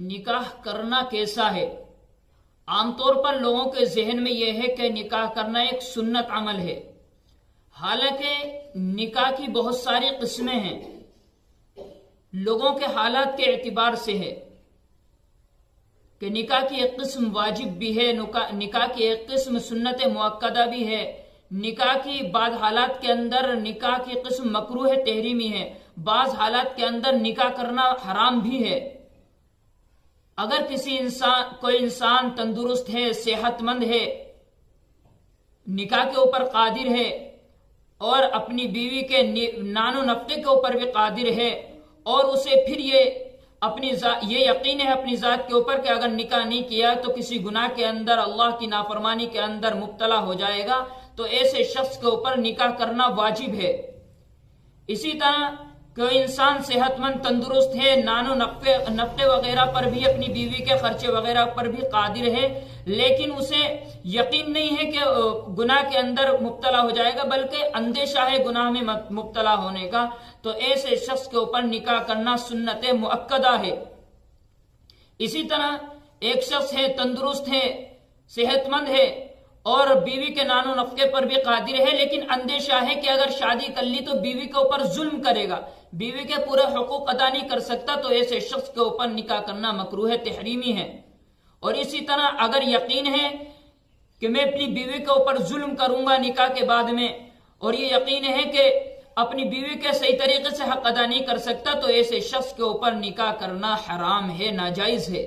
نکاح کرنا کیسا ہے؟ عام طور پر لوگوں کے ذہن میں یہ ہے کہ نکاح کرنا ایک سنت عمل ہے، حالانکہ نکاح کی بہت ساری قسمیں ہیں، لوگوں کے حالات کے اعتبار سے ہے کہ نکاح کی ایک قسم واجب بھی ہے، نکاح کی ایک قسم سنت مؤکدہ بھی ہے، نکاح کی بعض حالات کے اندر نکاح کی قسم مکروہ تحریمی ہے، بعض حالات کے اندر نکاح کرنا حرام بھی ہے۔ اگر کوئی انسان تندرست ہے، صحت مند ہے، نکاح کے اوپر قادر ہے اور اپنی بیوی کے نان و نفقے کے اوپر بھی قادر ہے، اور اسے پھر یہ یقین ہے اپنی ذات کے اوپر کہ اگر نکاح نہیں کیا تو کسی گناہ کے اندر، اللہ کی نافرمانی کے اندر مبتلا ہو جائے گا، تو ایسے شخص کے اوپر نکاح کرنا واجب ہے۔ اسی طرح کوئی انسان صحت مند تندرست ہے، نان و نفقے وغیرہ پر بھی، اپنی بیوی کے خرچے وغیرہ پر بھی قادر ہے، لیکن اسے یقین نہیں ہے کہ گناہ کے اندر مبتلا ہو جائے گا، بلکہ اندیشہ ہے گناہ میں مبتلا ہونے کا، تو ایسے شخص کے اوپر نکاح کرنا سنت مؤکدہ ہے۔ اسی طرح ایک شخص ہے، تندرست ہے، صحت مند ہے اور بیوی کے نان و نفقے پر بھی قادر ہے، لیکن اندیشہ ہے کہ اگر شادی کر لی تو بیوی کے اوپر ظلم کرے گا، بیوی کے پورے حقوق ادا نہیں کر سکتا، تو ایسے شخص کے اوپر نکاح کرنا مکروہ تحریمی ہے۔ اور اسی طرح اگر یقین ہے کہ میں اپنی بیوی کے اوپر ظلم کروں گا نکاح کے بعد میں، اور یہ یقین ہے کہ اپنی بیوی کے صحیح طریقے سے حق ادا نہیں کر سکتا، تو ایسے شخص کے اوپر نکاح کرنا حرام ہے، ناجائز ہے۔